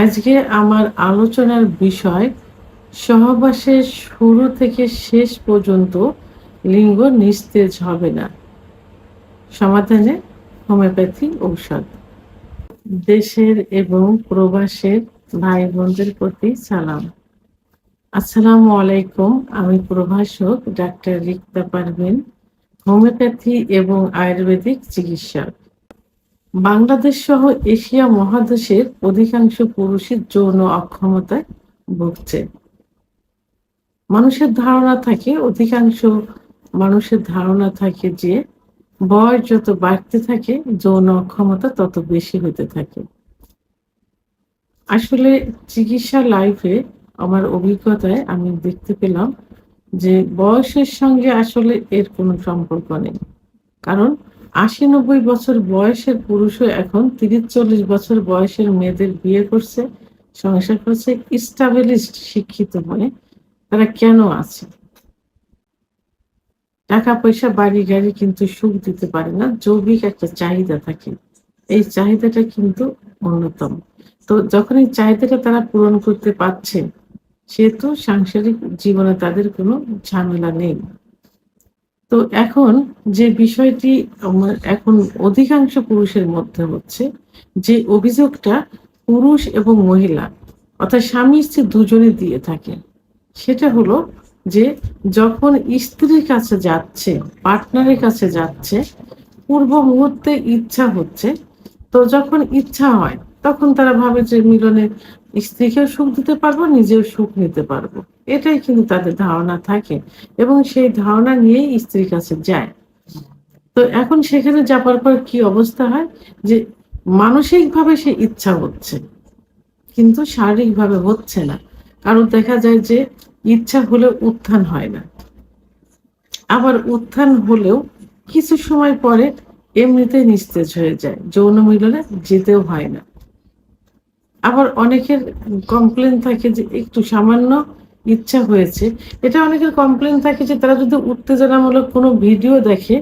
আজকে আমার আলোচনার বিষয় সহবাসের শুরু থেকে শেষ পর্যন্ত লিঙ্গ নিস্তেজ হবে না। সমাধানে হোমিওপ্যাথি ঔষধ। দেশের এবং প্রবাসের ভাই বোনদের প্রতি সালাম। আসসালামু আলাইকুম। আমি প্রভাষক ডাক্তার রিক্তা পারভিন, হোমিওপ্যাথি এবং আয়ুর্বেদিক চিকিৎসক। বাংলাদেশ সহ এশিয়া মহাদেশের অধিকাংশ পুরুষই যৌন অক্ষমতায় ভুগছে। অধিকাংশ মানুষের ধারণা থাকে যে বয়স যত বাড়তে থাকে যৌন অক্ষমতা তত বেশি হতে থাকে। আসলে চিকিৎসা লাইফে আমার অভিজ্ঞতায় আমি দেখতে পেলাম যে বয়সের সঙ্গে আসলে এর কোনো সম্পর্ক নেই। কারণ ৮০-৯০ বছর বয়সের পুরুষও এখন ৩০-৪০ বছর বয়সের মেয়েদের বিয়ে করছে, সংসার করছে, established শিক্ষিত হয়ে। তারা কেন আছে? টাকা পয়সা, বাড়ি গাড়ি কিন্তু সুখ দিতে পারে না। যৌবিক একটা চাহিদা থাকে। এই চাহিদাটা কিন্তু অন্যতম। তো যখন এই চাহিদাটা তারা পূরণ করতে পারছে, সেহেতু সাংসারিক জীবনে তাদের কোনো ঝামেলা নেই। তো এখন যে বিষয়টি এখন অধিকাংশ পুরুষের মধ্যে হচ্ছে, যে অভিযোগটা পুরুষ এবং মহিলা অর্থাৎ স্বামী-স্ত্রী দুজনে দিয়ে থাকে, সেটা হলো যে যখন স্ত্রীর কাছে যাচ্ছে, পার্টনারের কাছে যাচ্ছে, পূর্ব মুহূর্তে ইচ্ছা হচ্ছে, তো যখন ইচ্ছা হয় তখন তারা ভাবে যে মিলনে স্ত্রীকেও সুখ দিতে পারবো, নিজেও সুখ নিতে পারবো। এটাই কিন্তু তাদের ধারণা থাকে এবং সেই ধারণা নিয়েই স্ত্রীর কাছে যায়। তো এখন সেখানে যাবার পর কি অবস্থা হয় যে মানসিকভাবে সে ইচ্ছা হচ্ছে কিন্তু শারীরিকভাবে হচ্ছে না। কারণ দেখা যায় যে ইচ্ছা হলেও উত্থান হয় না। আবার উত্থান হলেও কিছু সময় পরে এমনিতেই নিস্তেজ হয়ে যায়। যৌন মিলনে যেতেও হয় না। আবার অনেকের কমপ্লেইন থাকে যে একটু সামান্য ইচ্ছা হয়েছে। এটা অনেকের কমপ্লেইন থাকে যে তারা যদি উত্তেজনামূলক কোনো ভিডিও দেখে,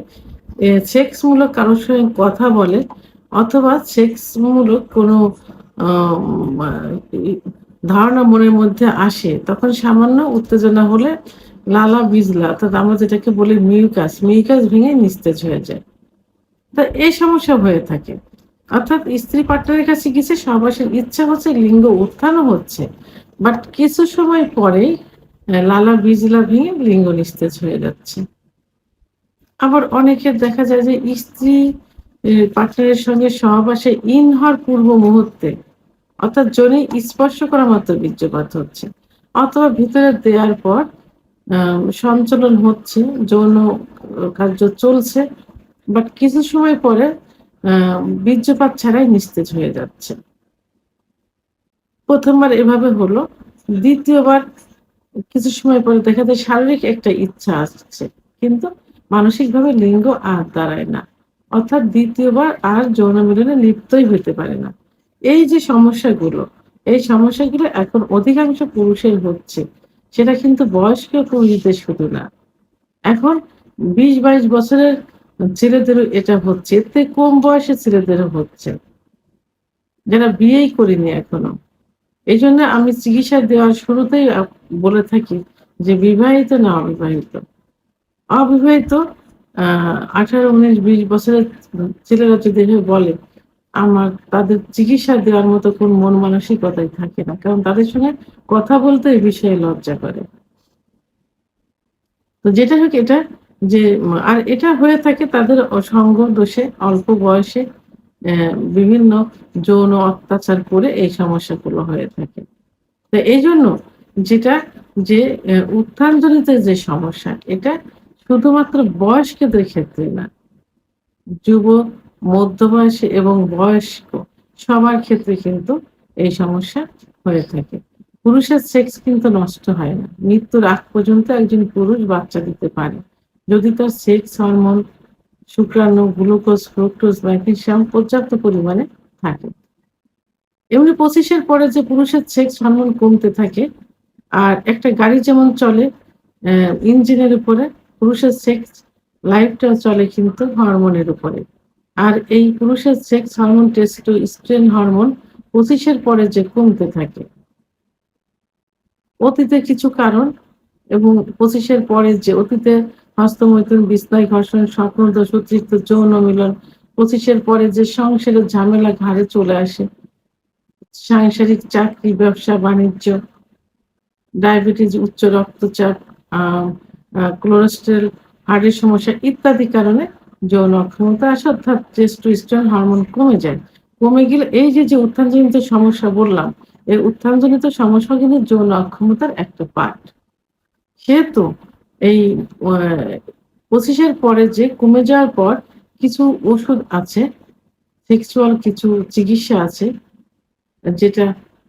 সেক্সমূলক কারোর সঙ্গে কথা বলে অথবা সেক্সমূলক কোনো আ ই ধারণা মনের মধ্যে আসে, তখন সামান্য উত্তেজনা হলে লালা বিজলা অর্থাৎ আমরা যেটাকে বলি মিউকাস ভেঙে নিস্তেজ হয়ে যায়। তো এই সমস্যা হয়ে থাকে। অর্থাৎ স্ত্রী পার্টনারের কাছে গেছে, সহবাসের ইচ্ছা হচ্ছে, লিঙ্গ উত্থানও হচ্ছে। বাট কিছু সময় পরেই লালা বিজলা ভেঙে লিঙ্গ নিস্তেজ হয়ে যাচ্ছে। আবার অনেকের দেখা যায় যে স্ত্রী পার্টনারের সঙ্গে সহবাসে ইন হওয়ার পূর্ব মুহূর্তে অর্থাৎ যোনি স্পর্শ করা মাত্র বীর্যপাত হচ্ছে। অথবা ভিতরে দেওয়ার পর সঞ্চালন হচ্ছে, যৌন কার্য চলছে। বাট কিছু সময় পরে আ বীর্যপাত ছাড়াই নিস্তেজ হয়ে যাচ্ছে। ১ম বার এভাবে হলো। ২য় বার কিছু সময় পরে দেখা যায় শারীরিক একটা ইচ্ছা আসছে। কিন্তু মানসিকভাবে লিঙ্গ আর দাঁড়ায় না। অর্থাৎ ২য় বার আর যৌন মিলনে লিপ্তই হইতে পারে না। এই যে সমস্যাগুলো, এই সমস্যাগুলো এখন অধিকাংশ পুরুষের হচ্ছে। সেটা কিন্তু বয়স্ক পুরুষদের শুধু না। এখন ২০-২২ বছরের ছেলেদেরও এটা হচ্ছে। এর থেকে কম বয়সের ছেলেদেরও হচ্ছে। যারা বিয়েই করেনি এখনো। এজন্য আমি চিকিৎসা দেওয়ার শুরুতেই বলে থাকি যে বিবাহিত না অবিবাহিত। অবিবাহিত আ ১৮, ১৯, ২০ বছরের ছেলেরা যদি এভাবে বলে, তাদের চিকিৎসা দেওয়ার মতো কোন মন মানসিকতাই থাকে না। কারণ তাদের সঙ্গে কথা বলতে এই বিষয়ে লজ্জা করে। তো যেটা হোক এটা যে আর এটা হয়ে থাকে তাদের সঙ্গ দোষে, অল্প বয়সে বিভিন্ন যৌন অত্যাচার করে এই সমস্যাগুলো হয়ে থাকে। তো এইজন্য যেটা যে উত্থানজনিত যে সমস্যা, এটা শুধুমাত্র বয়স্কদের ক্ষেত্রে না, যুবক, মধ্যবয়সী এবং বয়স্ক সবার ক্ষেত্রে কিন্তু এই সমস্যা হয়ে থাকে। পুরুষের সেক্স কিন্তু নষ্ট হয় না। মৃত্যুর আগ পর্যন্ত একজন পুরুষ বাচ্চা দিতে পারে। যদি তার সেক্স হরমোন, শুক্রাণু, গ্লুকোজ, ফ্রুক্টোজ, ম্যাগনেসিয়াম পর্যাপ্ত পরিমাণে থাকে। এমনি ২৫ এর পরে যে পুরুষের সেক্স হরমোন কমতে থাকে, আর একটা গাড়ি যেমন চলে ইঞ্জিনের উপরে, পুরুষের সেক্স লাইফটাও চলে কিন্তু হরমোনের উপরে। আর এই পুরুষের সেক্স হরমোন টেস্টোস্টেরন হরমোন 25-এর পরে যে কমতে থাকে, অতীতে কিছু কারণ এবং 25-এর পরে যে অতীতে হস্তমৈথুন, বিছনায় ঘর্ষণ, স্বপ্নদোষ, অতিরিক্ত যৌন মিলন, 25-এর পরে যে সংসারের ঝামেলা ঘাড়ে চলে আসে, সাংসারিক চাকরি, ব্যবসা-বাণিজ্য, ডায়াবেটিস, উচ্চ রক্তচাপ, আ আ কোলেস্টেরল, হার্টের সমস্যা ইত্যাদি কারণে যৌন অক্ষমতা আসে অর্থাৎ টেস্টোস্টেরন হরমোন কমে যায়। কমে গেলে এই যে উত্থানজনিত সমস্যা বললাম, এই উত্থানজনিত সমস্যা কিন্তু যৌন অক্ষমতার একটা পার্ট। সেহেতু এই অ্যা 25 এর পরে যে কমে যাওয়ার পর কিছু ওষুধ আছে, সেক্সুয়াল কিছু চিকিৎসা আছে যেটা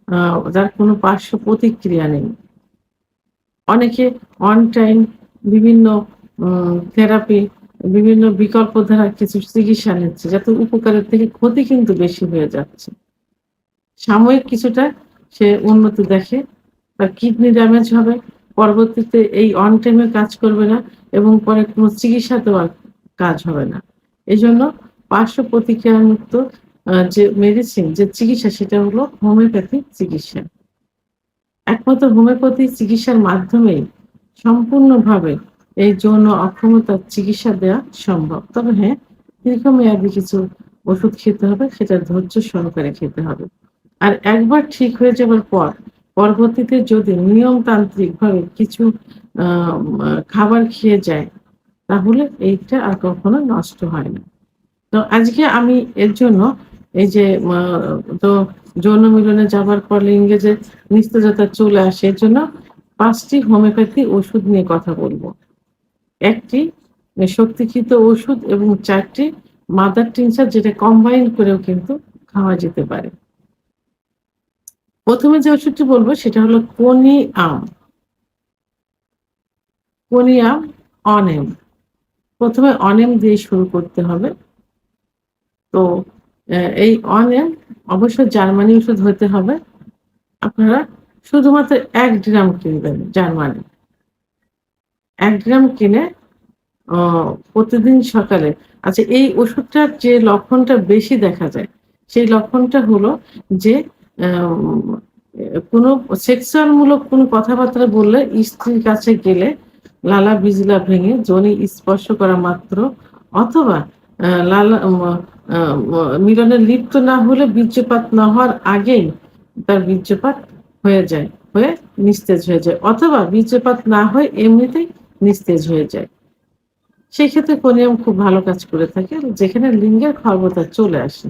আ যার কোনো পার্শ্ব প্রতিক্রিয়া নেই। অনেকে অন টাইম বিভিন্ন থেরাপি, বিভিন্ন বিকল্প ধারা কিছু চিকিৎসা নিচ্ছে যাতে উপকারের থেকে ক্ষতি কিন্তু বেশি হয়ে যাচ্ছে। সাময়িক কিছুটা সে উন্নতি দেখে, তার কিডনি ড্যামেজ হবে, পরবর্তীতে এই অন টাইম এ কাজ করবে না এবং পরে কোনো চিকিৎসাতেও আর কাজ হবে না। এজন্য পার্শ্ব প্রতিক্রিয়ামুক্ত যে মেডিসিন যে চিকিৎসা সেটা হলো হোমিওপ্যাথিক চিকিৎসা। একমাত্র হোমিওপ্যাথি চিকিৎসার মাধ্যমেই সম্পূর্ণভাবে এই যৌন অক্ষমতার চিকিৎসা দেওয়া সম্ভব। তবে হ্যাঁ, দীর্ঘমেয়াদী কিছু ওষুধ খেতে হবে, সেটা ধৈর্য সহকারে খেতে হবে। আর একবার ঠিক হয়ে যাবার পর পরবর্তীতে যদি নিয়মতান্ত্রিকভাবে কিছু আ মা খাবার খেয়ে যায়, তাহলে এইটা আর কখনো নষ্ট হয় না। তো আজকে আমি এর জন্য এই যে তো যৌন মিলনে যাবার পর লিঙ্গে যে নিস্তেজতা চলে আসে এর জন্য ৫ টি হোমিওপ্যাথি ওষুধ নিয়ে কথা বলব। ১ টি শক্তিকৃত ওষুধ এবং ৪ টি মাদার টিনচার যেটা কম্বাইন করেও কিন্তু খাওয়া যেতে পারে। ১ম এ যে ওষুধটি বলব সেটা হলো কোনিআম, কোনিয়াম অনেম। ১ম এ অনেম দিয়ে শুরু করতে হবে। তো এই অনেম অবশ্যই জার্মানি ওষুধ হতে হবে। আপনারা শুধুমাত্র ১ গ্রাম কিনবেন জার্মানি। ১ গ্রাম কিনে অ প্রতিদিন সকালে আচ্ছা এই ওষুধটার যে লক্ষণটা বেশি দেখা যায়, সেই লক্ষণটা হলো যে আম কোনো সেক্সুয়াল মূলক কোনো কথাবার্তা বললে স্ত্রীর কাছে গেলে লালা বিজলা ভেঙে যোনি স্পর্শ করা মাত্র অথবা লালা ম আ ম মিলনে লিপ্ত না হলে বীর্যপাত না হওয়ার আগেই তার বীর্যপাত হয়ে যায়, হয়ে নিস্তেজ হয়ে যায় অথবা বীর্যপাত না হয়ে এমনিতেই নিস্তেজ হয়ে যায়। সেক্ষেত্রে কোনিয়াম খুব ভালো কাজ করে থাকে যেখানে লিঙ্গের খর্বতা চলে আসে।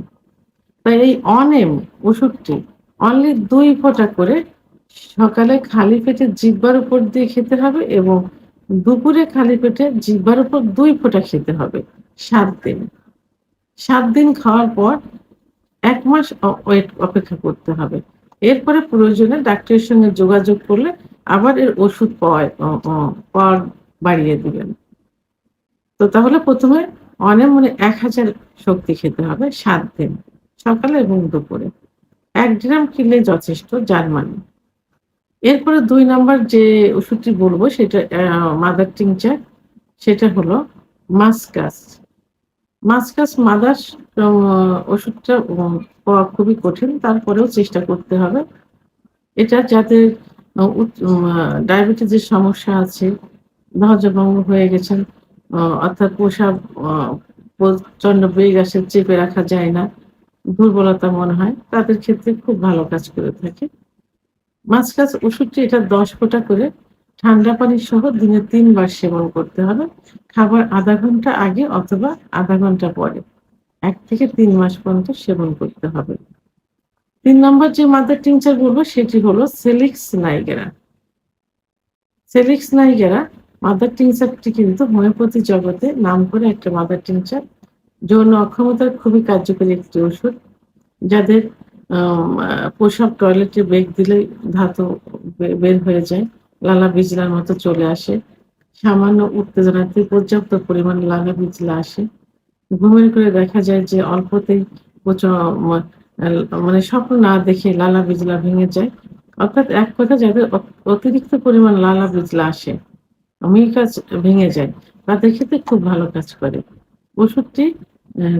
তাই এই অনেম ওষুধটি অনলি ২ ফোঁটা করে সকালে খালি পেটে জিহ্বার উপর দিয়ে খেতে হবে এবং দুপুরে খালি পেটে জিহ্বার উপর ২ ফোঁটা খেতে হবে ৭ দিন। ৭ দিন খাওয়ার পর ১ মাস ওয়েট অপেক্ষা করতে হবে। এরপরে প্রয়োজনে ডাক্তারের সঙ্গে যোগাযোগ করলে আবার এর ওষুধ পাওয়ার বাড়িয়ে দিবেন। তো তাহলে ১ম এ অনেম মানে ১,০০০ শক্তি খেতে হবে ৭ দিন। সকালে এবং দুপুরে। ১ গ্রাম খেলেই যথেষ্ট জার্মানি। এরপরে ২ নাম্বার যে ওষুধটি বলব সেটা মাদার টিংচার সেটা হলো মাসকাস। মাসকাস মাদার অ ওষুধটা পাওয়া খুবই কঠিন। তারপরেও চেষ্টা করতে হবে। এটা যাদের আ উচ মা ডায়াবেটিসের সমস্যা আছে, হজমভঙ্গ হয়ে গেছেন, অর্থাৎ প্রসাব আ প্রচন্ড বেগ আসে, চেপে রাখা যায় না, দুর্বলতা মনে হয়, তাদের ক্ষেত্রে খুব ভালো কাজ করে থাকে। মাসকাস ওষুধটি এটা ১০ ফোঁটা করে ঠান্ডা পানি সহ দিনে ৩ বার সেবন করতে হবে। খাবার ০.৫ ঘন্টা আগে অথবা ০.৫ ঘন্টা পরে। ১ থেকে ৩ মাস পর্যন্ত সেবন করতে হবে। ৩ নম্বর যে মাদার টিংচার বলব সেটি হলো সেলিক্স নাইগেরা। সেলিক্স নাইগেরা মাদার টিংচারটি কিন্তু হোমিওপ্যাথি জগতে নামকরা একটা মাদার টিংচার। যৌন অক্ষমতার খুবই কার্যকরী একটি ওষুধ। যাদের আম আ প্রসাব টয়লেটে বেগ দিলেই ধাতু বের হয়ে যায়। লালা বিজলার মতো চলে আসে। সামান্য উত্তেজনাতে পর্যাপ্ত পরিমাণ লালা বিজলা আসে। ঘুমের ঘোরে দেখা যায় যে অল্পতেই প্রচ মা এল মানে স্বপ্ন না দেখে লালা বিজলা ভেঙে যায়। অর্থাৎ এক কথায় যাদের অতিরিক্ত পরিমাণ লালা বিজলা আসে, মিউকাস ভেঙে যায়, তাদের ক্ষেত্রে খুব ভালো কাজ করে। ওষুধটি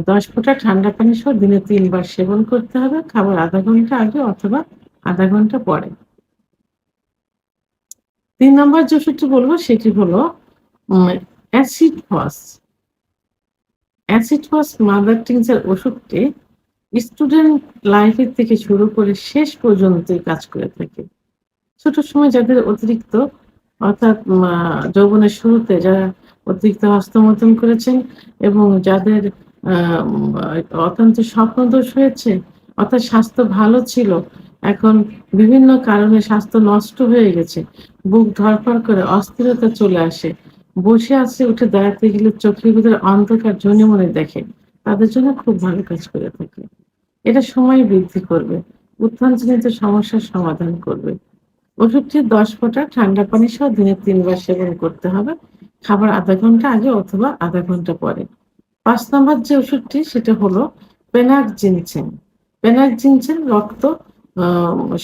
10 ফোঁটা ঠান্ডা পানি সহ দিনে ৩ বার সেবন করতে হবে। খাবার আধা ঘন্টা আগে অথবা আধা ঘন্টা পরে। ৩ নম্বর যে ওষুধটি বলব সেটি হলো উম acid phos. Acid phos mother tincture ওষুধটি স্টুডেন্ট লাইফ এর থেকে শুরু করে শেষ পর্যন্তই কাজ করে থাকে। ছোট সময় যাদের অতিরিক্ত অর্থাৎ যৌবনের শুরুতে যারা অতিরিক্ত হস্তমৈথুন করেছেন এবং যাদের অত্যন্ত স্বপ্নদোষ হয়েছে, অর্থাৎ স্বাস্থ্য ভালো ছিল, এখন বিভিন্ন কারণে স্বাস্থ্য নষ্ট হয়ে গেছে। বুক ধড়ফড় করে অস্থিরতা চলে আসে। বসে আছে উঠে দাঁড়াতে গেলে চোখের ভিতরে অন্ধকার ঝুনিমুনি দেখে। তাদের জন্য খুব ভালো কাজ করে থাকে। এটা সময় বৃদ্ধি করবে। উত্থানজনিত সমস্যার সমাধান করবে। ওষুধটি ১০ ফোঁটা ঠান্ডা পানি সহ দিনে ৩ বার সেবন করতে হবে। খাবার আধা ঘন্টা আগে অথবা আধা ঘন্টা পরে। ৫ নম্বর যে ওষুধটি সেটা হলো পেনাকজিনসেন। পেনাকজিনসেন রক্ত আ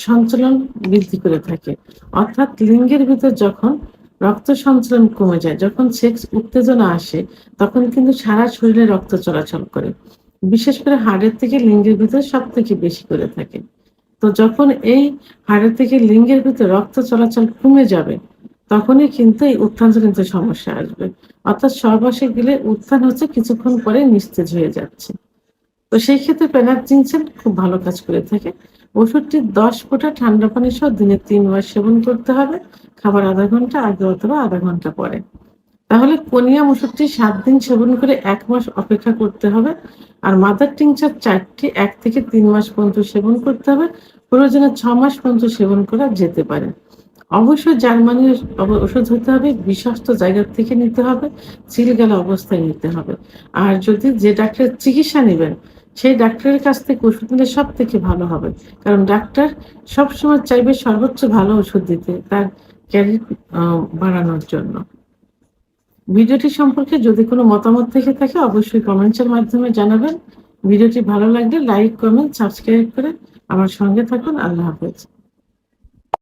সঞ্চালন বৃদ্ধি করে থাকে। অর্থাৎ লিঙ্গের ভিতর যখন রক্ত সঞ্চালন কমে যায়, যখন সেক্স উত্তেজনা আসে, তখন কিন্তু সারা শরীরে রক্ত চলাচল করে। বিশেষ করে হাড়ের থেকে লিঙ্গের ভিতর সবথেকে বেশি করে থাকে। তো যখন এই হাড়ের থেকে লিঙ্গের ভিতর রক্ত চলাচল কমে যাবে, তখনই কিন্তু এই উত্থানজনিত সমস্যা আসবে। অর্থাৎ সহবাসে গেলে উত্থান হচ্ছে কিছুক্ষণ পরে নিস্তেজ হয়ে যাচ্ছে। তো সেই ক্ষেত্রে পেনাকজিনসেন খুব ভালো কাজ করে থাকে। ওষুধটি ১০ ফোঁটা ঠান্ডা পানি সহ দিনে ৩ বার সেবন করতে হবে। খাবার আধা ঘন্টা আগে অথবা আধা ঘন্টা পরে। তাহলে কোনিয়াম ওষুধটি ৭ দিন সেবন করে ১ মাস অপেক্ষা করতে হবে। আর মাদার টিংচার ৪ টি ১ থেকে ৩ মাস পর্যন্ত সেবন করতে হবে। প্রয়োজনে ৬ মাস পর্যন্ত সেবন করা যেতে পারে। অবশ্যই জার্মানির ওষুধ হতে হবে, বিশ্বস্ত জায়গা থেকে নিতে হবে, সিলগালা অবস্থায় নিতে হবে। আর যদি যে ডাক্তারের চিকিৎসা নিবেন, সেই ডাক্তারের কাছ থেকে ওষুধ নিলে সবথেকে ভালো হবে। কারণ ডাক্তার সবসময় চাইবে সর্বোচ্চ ভালো ওষুধ দিতে, তার ক্যারিয়ার বাড়ানোর জন্য। ভিডিওটি সম্পর্কে যদি কোনো মতামত থেকে থাকে অবশ্যই কমেন্টসের মাধ্যমে জানাবেন। ভিডিওটি ভালো লাগলে লাইক, কমেন্ট, সাবস্ক্রাইব করে আমার সঙ্গে থাকুন। আল্লাহ হাফেজ।